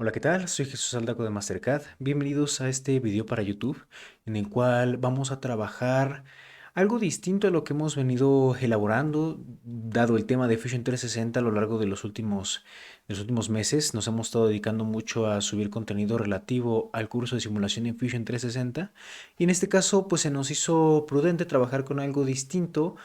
Hola, ¿qué tal? Soy Jesús Aldaco de Mastercad. Bienvenidos a este video para YouTube en el cual vamos a trabajar algo distinto a lo que hemos venido elaborando, dado el tema de Fusion 360 a lo largo de los últimos meses. Nos hemos estado dedicando mucho a subir contenido relativo al curso de simulación en Fusion 360 y en este caso pues se nos hizo prudente trabajar con algo distinto,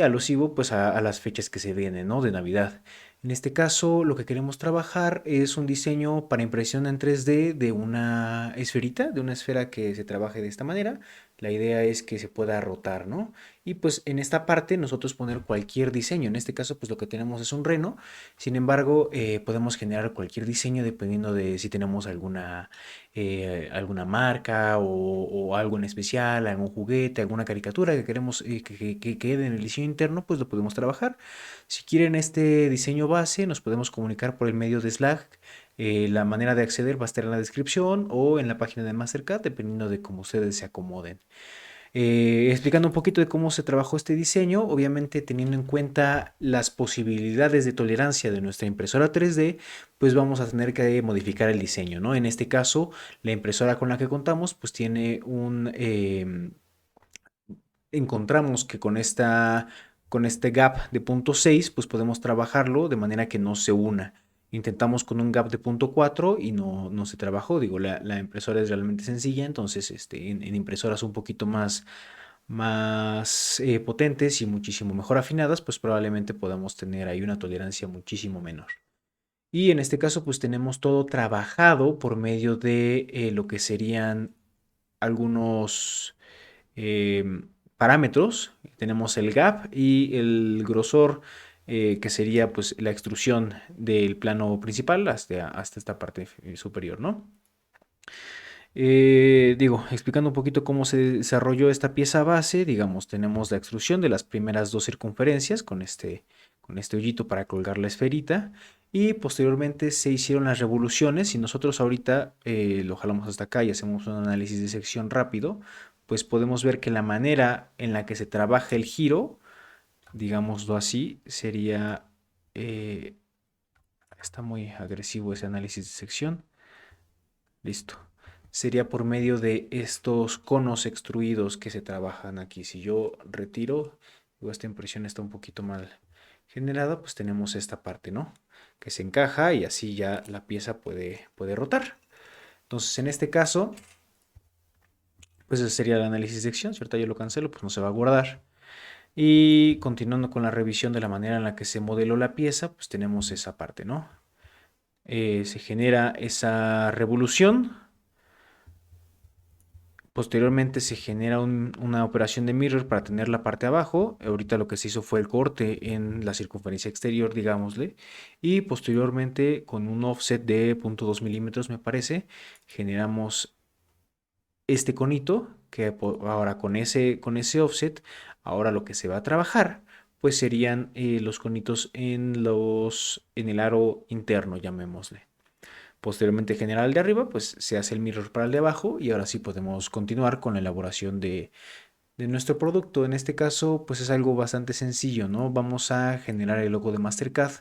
alusivo pues a las fechas que se vienen, ¿no? De Navidad. En este caso, lo que queremos trabajar es un diseño para impresión en 3D de una esferita, de una esfera que se trabaje de esta manera. La idea es que se pueda rotar, ¿no? Y pues en esta parte nosotros poner cualquier diseño. En este caso, pues lo que tenemos es un reno. Sin embargo, podemos generar cualquier diseño dependiendo de si tenemos alguna marca o algo en especial, algún juguete, alguna caricatura que queremos que quede en el diseño interno, pues lo podemos trabajar. Si quieren este diseño base, nos podemos comunicar por el medio de Slack. La manera de acceder va a estar en la descripción o en la página de Mastercard, dependiendo de cómo ustedes se acomoden. Explicando un poquito de cómo se trabajó este diseño, obviamente teniendo en cuenta las posibilidades de tolerancia de nuestra impresora 3D, pues vamos a tener que modificar el diseño, ¿no? En este caso, la impresora con la que contamos, pues tiene encontramos que con este gap de punto 6 pues podemos trabajarlo de manera que no se una. Intentamos con un gap de punto 4 y no se trabajó. Digo, la impresora es realmente sencilla, entonces en impresoras un poquito más potentes y muchísimo mejor afinadas, pues probablemente podamos tener ahí una tolerancia muchísimo menor. Y en este caso, pues tenemos todo trabajado por medio de lo que serían algunos parámetros. Tenemos el gap y el grosor, que sería pues la extrusión del plano principal hasta esta parte superior, ¿no? Digo, explicando un poquito cómo se desarrolló esta pieza base, digamos, tenemos la extrusión de las primeras dos circunferencias con este hoyito para colgar la esferita y posteriormente se hicieron las revoluciones y nosotros ahorita lo jalamos hasta acá y hacemos un análisis de sección rápido, pues podemos ver que la manera en la que se trabaja el giro, digámoslo así, sería... eh, está muy agresivo ese análisis de sección. Listo. Sería por medio de estos conos extruidos que se trabajan aquí. Si yo retiro, digo, esta impresión está un poquito mal generada, pues tenemos esta parte, ¿no? Que se encaja y así ya la pieza puede rotar. Entonces, en este caso, pues ese sería el análisis de sección. Si ahorita yo lo cancelo, pues no se va a guardar. Y continuando con la revisión de la manera en la que se modeló la pieza, pues tenemos esa parte, ¿no? Se genera esa revolución. Posteriormente se genera una operación de mirror para tener la parte abajo. Ahorita lo que se hizo fue el corte en la circunferencia exterior, digámosle. Y posteriormente con un offset de 0.2 milímetros, me parece, generamos este conito que ahora con ese offset, ahora lo que se va a trabajar, pues serían los conitos en el aro interno, llamémosle. Posteriormente genera el de arriba, pues se hace el mirror para el de abajo y ahora sí podemos continuar con la elaboración de nuestro producto. En este caso, pues es algo bastante sencillo, ¿no? Vamos a generar el logo de Mastercard.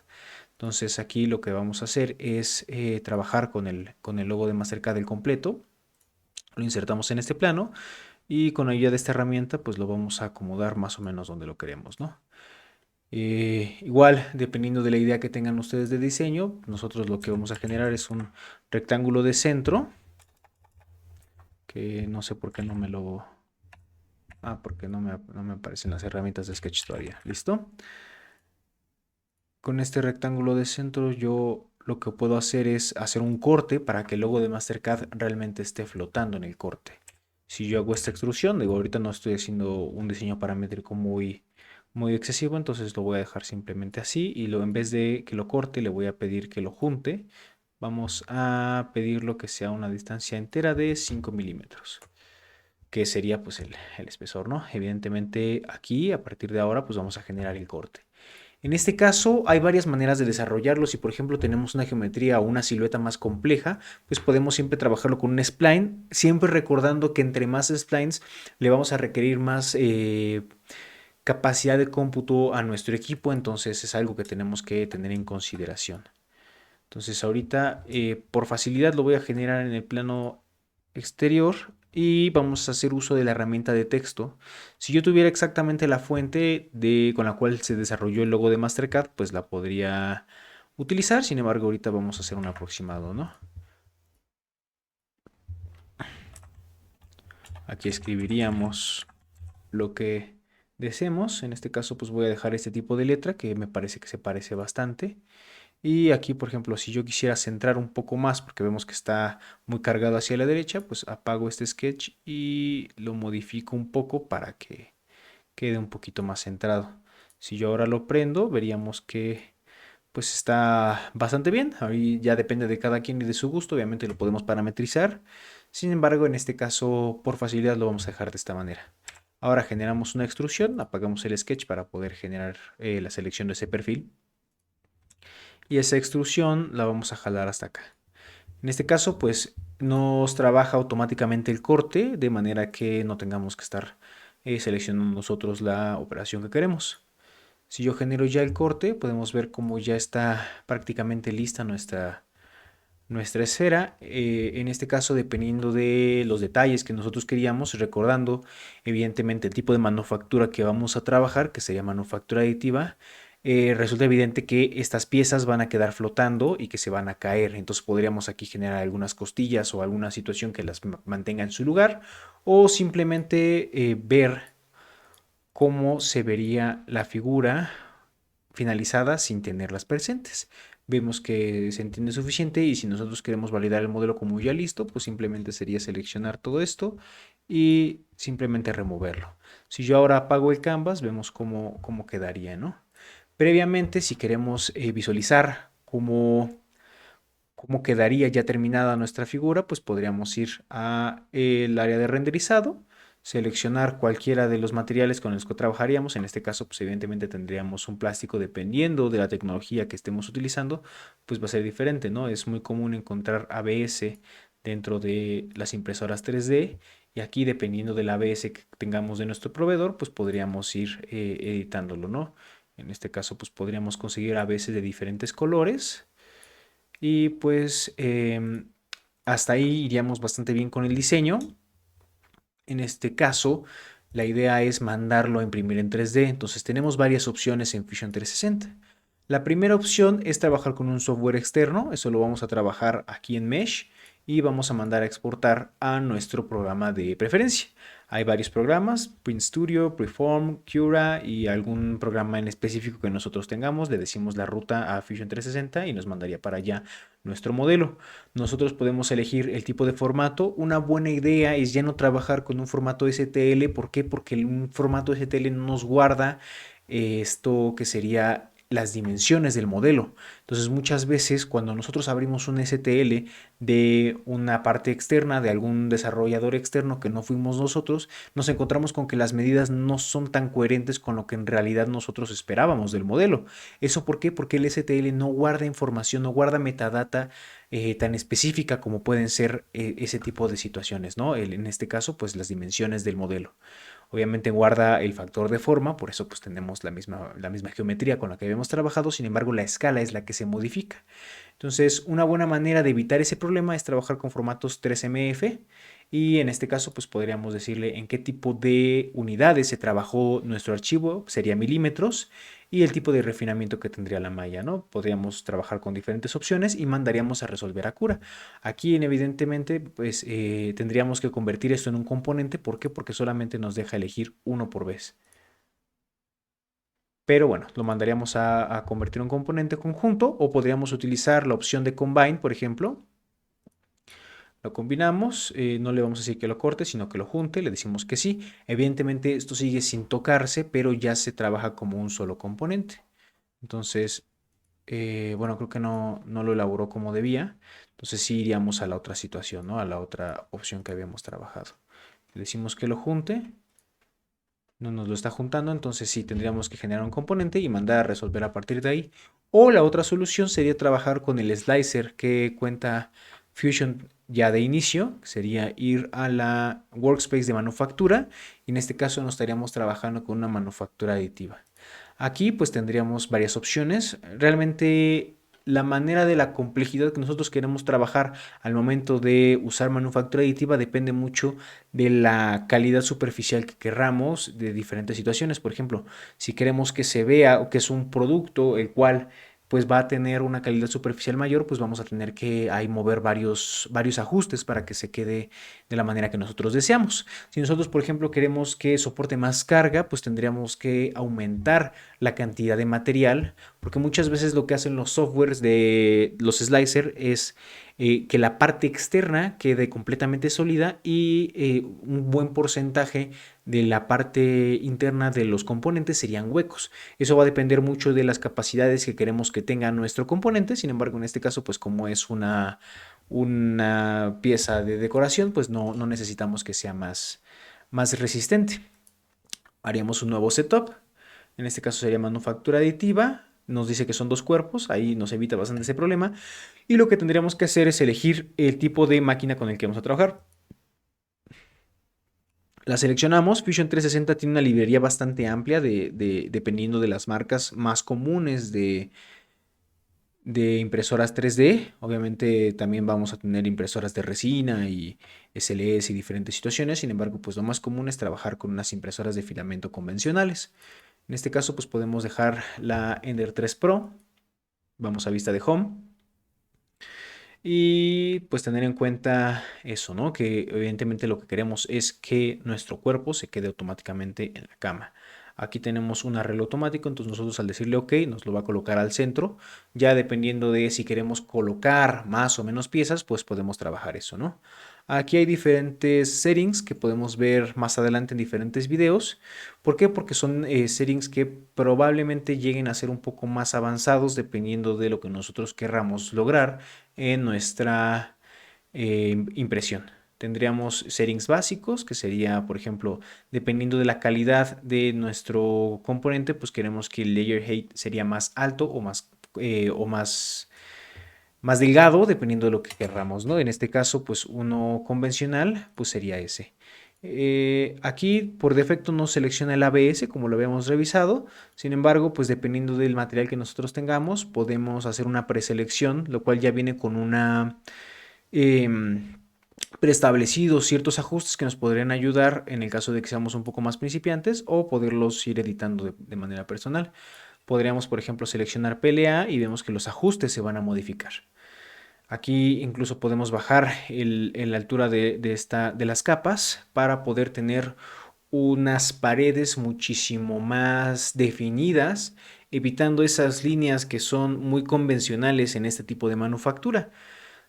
Entonces aquí lo que vamos a hacer es trabajar con el logo de Mastercard el completo. Lo insertamos en este plano y con ayuda de esta herramienta, pues lo vamos a acomodar más o menos donde lo queremos, ¿no? Igual, dependiendo de la idea que tengan ustedes de diseño, nosotros lo que vamos a generar es un rectángulo de centro, que no sé por qué no me lo... Ah, porque no me aparecen las herramientas de Sketch todavía. ¿Listo? Con este rectángulo de centro yo lo que puedo hacer es hacer un corte para que el logo de Mastercard realmente esté flotando en el corte. Si yo hago esta extrusión, digo, ahorita no estoy haciendo un diseño paramétrico muy excesivo, entonces lo voy a dejar simplemente así y en vez de que lo corte, le voy a pedir que lo junte. Vamos a pedirlo que sea una distancia entera de 5 milímetros, que sería pues el espesor, ¿no? Evidentemente aquí, a partir de ahora, pues vamos a generar el corte. En este caso hay varias maneras de desarrollarlo. Si por ejemplo tenemos una geometría o una silueta más compleja, pues podemos siempre trabajarlo con un spline, siempre recordando que entre más splines le vamos a requerir más capacidad de cómputo a nuestro equipo, entonces es algo que tenemos que tener en consideración. Entonces ahorita por facilidad lo voy a generar en el plano exterior y vamos a hacer uso de la herramienta de texto. Si yo tuviera exactamente la fuente con la cual se desarrolló el logo de Mastercard, pues la podría utilizar. Sin embargo, ahorita vamos a hacer un aproximado, ¿no? Aquí escribiríamos lo que deseemos. En este caso, pues voy a dejar este tipo de letra que me parece que se parece bastante. Y aquí, por ejemplo, si yo quisiera centrar un poco más, porque vemos que está muy cargado hacia la derecha, pues apago este sketch y lo modifico un poco para que quede un poquito más centrado. Si yo ahora lo prendo, veríamos que pues está bastante bien. Ahí ya depende de cada quien y de su gusto. Obviamente lo podemos parametrizar. Sin embargo, en este caso, por facilidad lo vamos a dejar de esta manera. Ahora generamos una extrusión, apagamos el sketch para poder generar la selección de ese perfil. Y esa extrusión la vamos a jalar hasta acá. En este caso, pues nos trabaja automáticamente el corte, de manera que no tengamos que estar seleccionando nosotros la operación que queremos. Si yo genero ya el corte, podemos ver cómo ya está prácticamente lista nuestra esfera. En este caso, dependiendo de los detalles que nosotros queríamos, recordando evidentemente el tipo de manufactura que vamos a trabajar, que sería manufactura aditiva, resulta evidente que estas piezas van a quedar flotando y que se van a caer. Entonces podríamos aquí generar algunas costillas o alguna situación que las mantenga en su lugar, o simplemente ver cómo se vería la figura finalizada sin tenerlas presentes. Vemos que se entiende suficiente y si nosotros queremos validar el modelo como ya listo, pues simplemente sería seleccionar todo esto y simplemente removerlo. Si yo ahora apago el canvas, vemos cómo quedaría, ¿no? Previamente, si queremos visualizar cómo quedaría ya terminada nuestra figura, pues podríamos ir a el área de renderizado, seleccionar cualquiera de los materiales con los que trabajaríamos. En este caso, pues evidentemente tendríamos un plástico, dependiendo de la tecnología que estemos utilizando, pues va a ser diferente, ¿no? Es muy común encontrar ABS dentro de las impresoras 3D y aquí, dependiendo del ABS que tengamos de nuestro proveedor, pues podríamos ir editándolo, ¿no? En este caso, pues podríamos conseguir ABS de diferentes colores y pues hasta ahí iríamos bastante bien con el diseño. En este caso, la idea es mandarlo a imprimir en 3D. Entonces tenemos varias opciones en Fusion 360. La primera opción es trabajar con un software externo. Eso lo vamos a trabajar aquí en Mesh y vamos a mandar a exportar a nuestro programa de preferencia. Hay varios programas, Print Studio, Preform, Cura y algún programa en específico que nosotros tengamos. Le decimos la ruta a Fusion 360 y nos mandaría para allá nuestro modelo. Nosotros podemos elegir el tipo de formato. Una buena idea es ya no trabajar con un formato STL. ¿Por qué? Porque un formato STL no nos guarda esto que sería las dimensiones del modelo. Entonces muchas veces cuando nosotros abrimos un STL de una parte externa, de algún desarrollador externo que no fuimos nosotros, nos encontramos con que las medidas no son tan coherentes con lo que en realidad nosotros esperábamos del modelo. ¿Eso por qué? Porque el STL no guarda información, no guarda metadata tan específica como pueden ser ese tipo de situaciones, ¿no? En este caso, pues las dimensiones del modelo. Obviamente guarda el factor de forma, por eso pues tenemos la misma geometría con la que habíamos trabajado, sin embargo la escala es la que se modifica. Entonces, una buena manera de evitar ese problema es trabajar con formatos 3MF y en este caso pues podríamos decirle en qué tipo de unidades se trabajó nuestro archivo, sería milímetros, y el tipo de refinamiento que tendría la malla, ¿no? Podríamos trabajar con diferentes opciones y mandaríamos a resolver a Cura. Aquí evidentemente pues tendríamos que convertir esto en un componente. ¿Por qué? Porque solamente nos deja elegir uno por vez. Pero bueno, lo mandaríamos a convertir en un componente conjunto o podríamos utilizar la opción de Combine, por ejemplo. Lo combinamos, no le vamos a decir que lo corte, sino que lo junte, le decimos que sí. Evidentemente esto sigue sin tocarse, pero ya se trabaja como un solo componente. Entonces, bueno, creo que no lo elaboró como debía. Entonces sí iríamos a la otra situación, ¿no? A la otra opción que habíamos trabajado. Le decimos que lo junte, no nos lo está juntando, entonces sí tendríamos que generar un componente y mandar a resolver a partir de ahí. O la otra solución sería trabajar con el slicer que cuenta Fusion ya de inicio, que sería ir a la workspace de manufactura y en este caso nos estaríamos trabajando con una manufactura aditiva. Aquí pues tendríamos varias opciones. Realmente la manera de la complejidad que nosotros queremos trabajar al momento de usar manufactura aditiva depende mucho de la calidad superficial que querramos de diferentes situaciones. Por ejemplo, si queremos que se vea que es un producto el cual pues va a tener una calidad superficial mayor, pues vamos a tener que ahí mover varios ajustes para que se quede de la manera que nosotros deseamos. Si nosotros, por ejemplo, queremos que soporte más carga, pues tendríamos que aumentar la cantidad de material, porque muchas veces lo que hacen los softwares de los slicer es que la parte externa quede completamente sólida y un buen porcentaje de la parte interna de los componentes serían huecos. Eso va a depender mucho de las capacidades que queremos que tenga nuestro componente. Sin embargo, en este caso, pues como es una pieza de decoración, pues no necesitamos que sea más resistente. Haríamos un nuevo setup. En este caso sería manufactura aditiva. Nos dice que son dos cuerpos, ahí nos evita bastante ese problema. Y lo que tendríamos que hacer es elegir el tipo de máquina con el que vamos a trabajar. La seleccionamos. Fusion 360 tiene una librería bastante amplia dependiendo de las marcas más comunes de impresoras 3D. Obviamente también vamos a tener impresoras de resina y SLS y diferentes situaciones. Sin embargo, pues lo más común es trabajar con unas impresoras de filamento convencionales. En este caso, pues podemos dejar la Ender 3 Pro. Vamos a vista de Home. Y pues tener en cuenta eso, ¿no? Que evidentemente lo que queremos es que nuestro cuerpo se quede automáticamente en la cama. Aquí tenemos un arreglo automático, entonces nosotros al decirle OK nos lo va a colocar al centro. Ya dependiendo de si queremos colocar más o menos piezas, pues podemos trabajar eso, ¿no? Aquí hay diferentes settings que podemos ver más adelante en diferentes videos. ¿Por qué? Porque son settings que probablemente lleguen a ser un poco más avanzados dependiendo de lo que nosotros querramos lograr en nuestra impresión. Tendríamos settings básicos, que sería, por ejemplo, dependiendo de la calidad de nuestro componente, pues queremos que el layer height sería más alto o más delgado, dependiendo de lo que querramos, ¿no? En este caso, pues uno convencional, pues sería ese. Aquí por defecto no selecciona el ABS como lo habíamos revisado. Sin embargo, pues dependiendo del material que nosotros tengamos, podemos hacer una preselección, lo cual ya viene con una preestablecidos ciertos ajustes que nos podrían ayudar en el caso de que seamos un poco más principiantes o poderlos ir editando de manera personal. Podríamos, por ejemplo, seleccionar PLA y vemos que los ajustes se van a modificar. Aquí incluso podemos bajar la altura de las capas para poder tener unas paredes muchísimo más definidas, evitando esas líneas que son muy convencionales en este tipo de manufactura.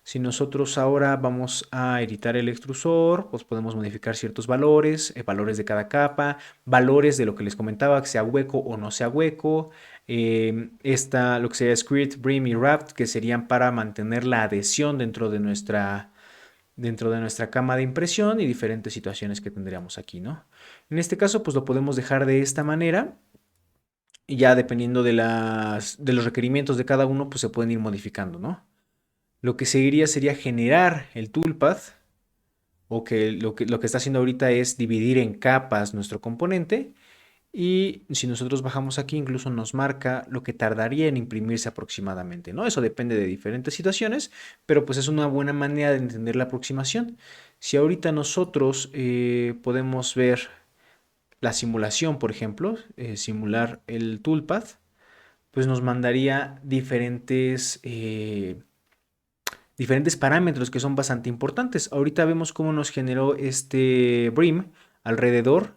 Si nosotros ahora vamos a editar el extrusor, pues podemos modificar ciertos valores, valores de cada capa, valores de lo que les comentaba, que sea hueco o no sea hueco. Lo que sería Squirt, Brim y Wrapped, que serían para mantener la adhesión dentro de nuestra cama de impresión y diferentes situaciones que tendríamos aquí, ¿no? En este caso, pues lo podemos dejar de esta manera. Y ya dependiendo de los requerimientos de cada uno, pues se pueden ir modificando, ¿no? Lo que seguiría sería generar el toolpath, o que lo que está haciendo ahorita es dividir en capas nuestro componente. Y si nosotros bajamos aquí, incluso nos marca lo que tardaría en imprimirse aproximadamente, ¿no? Eso depende de diferentes situaciones, pero pues es una buena manera de entender la aproximación. Si ahorita nosotros podemos ver la simulación, por ejemplo, simular el toolpath, pues nos mandaría diferentes parámetros que son bastante importantes. Ahorita vemos cómo nos generó este brim alrededor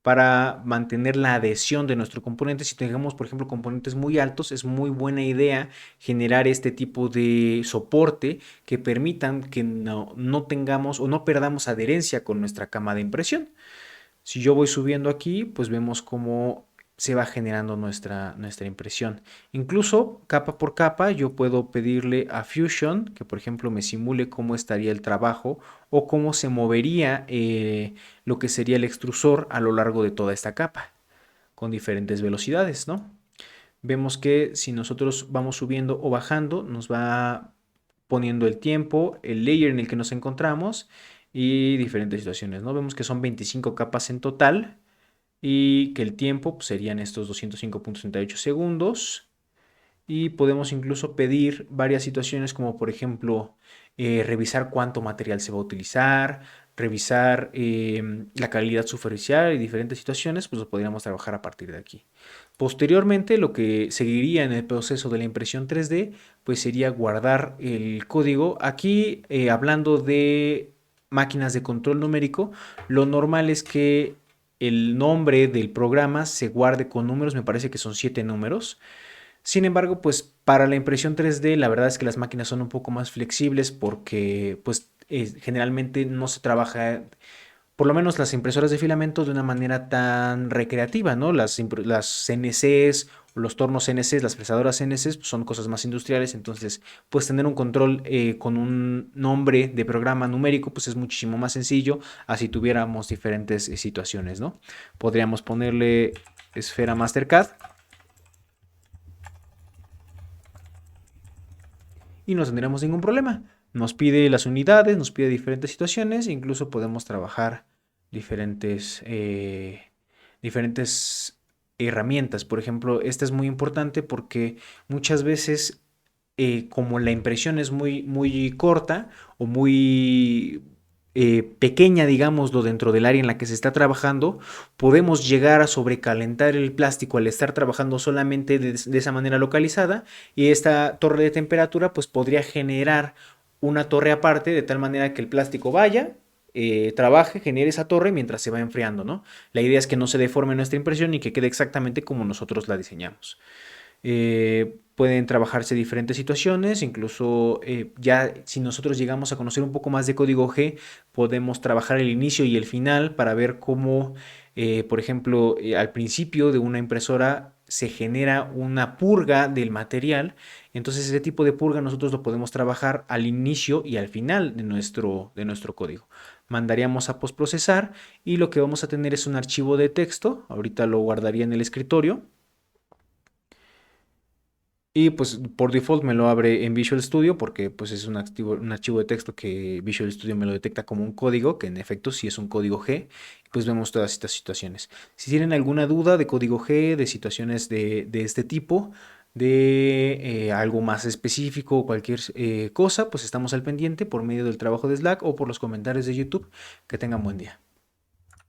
para mantener la adhesión de nuestro componente. Si tenemos, por ejemplo, componentes muy altos, es muy buena idea generar este tipo de soporte que permitan que no tengamos o no perdamos adherencia con nuestra cama de impresión. Si yo voy subiendo aquí, pues vemos cómo se va generando nuestra impresión. Incluso capa por capa, yo puedo pedirle a Fusion que, por ejemplo, me simule cómo estaría el trabajo o cómo se movería lo que sería el extrusor a lo largo de toda esta capa, con diferentes velocidades, ¿no? Vemos que si nosotros vamos subiendo o bajando, nos va poniendo el tiempo, el layer en el que nos encontramos y diferentes situaciones, ¿no? Vemos que son 25 capas en total y que el tiempo pues, serían estos 205.38 segundos y podemos incluso pedir varias situaciones como por ejemplo revisar cuánto material se va a utilizar, revisar la calidad superficial y diferentes situaciones, pues lo podríamos trabajar a partir de aquí. Posteriormente, lo que seguiría en el proceso de la impresión 3D, pues sería guardar el código. Aquí, hablando de máquinas de control numérico, lo normal es que el nombre del programa se guarde con números, me parece que son 7 números. Sin embargo, pues para la impresión 3D, la verdad es que las máquinas son un poco más flexibles porque pues generalmente no se trabaja, por lo menos las impresoras de filamento, de una manera tan recreativa, ¿no? Las CNCs o los tornos CNCs, las fresadoras CNCs, pues, son cosas más industriales, entonces pues tener un control con un nombre de programa numérico pues es muchísimo más sencillo, así tuviéramos diferentes situaciones, ¿no? Podríamos ponerle esfera Mastercad y no tendríamos ningún problema. Nos pide las unidades, nos pide diferentes situaciones, incluso podemos trabajar diferentes, diferentes herramientas. Por ejemplo, esta es muy importante porque muchas veces, como la impresión es muy corta o muy pequeña, digámoslo, dentro del área en la que se está trabajando, podemos llegar a sobrecalentar el plástico al estar trabajando solamente de esa manera localizada, y esta torre de temperatura pues podría generar una torre aparte de tal manera que el plástico vaya, trabaje, genere esa torre mientras se va enfriando, ¿no? La idea es que no se deforme nuestra impresión y que quede exactamente como nosotros la diseñamos. Pueden trabajarse diferentes situaciones, incluso ya si nosotros llegamos a conocer un poco más de código G, podemos trabajar el inicio y el final para ver cómo, por ejemplo, al principio de una impresora se genera una purga del material. Entonces ese tipo de purga nosotros lo podemos trabajar al inicio y al final de nuestro código. Mandaríamos a postprocesar y lo que vamos a tener es un archivo de texto. Ahorita lo guardaría en el escritorio. Y pues por default me lo abre en Visual Studio porque pues es un archivo de texto que Visual Studio me lo detecta como un código, que en efecto sí es un código G. Pues vemos todas estas situaciones. Si tienen alguna duda de código G, de situaciones de este tipo, de algo más específico o cualquier cosa, pues estamos al pendiente por medio del trabajo de Slack o por los comentarios de YouTube. Que tengan buen día.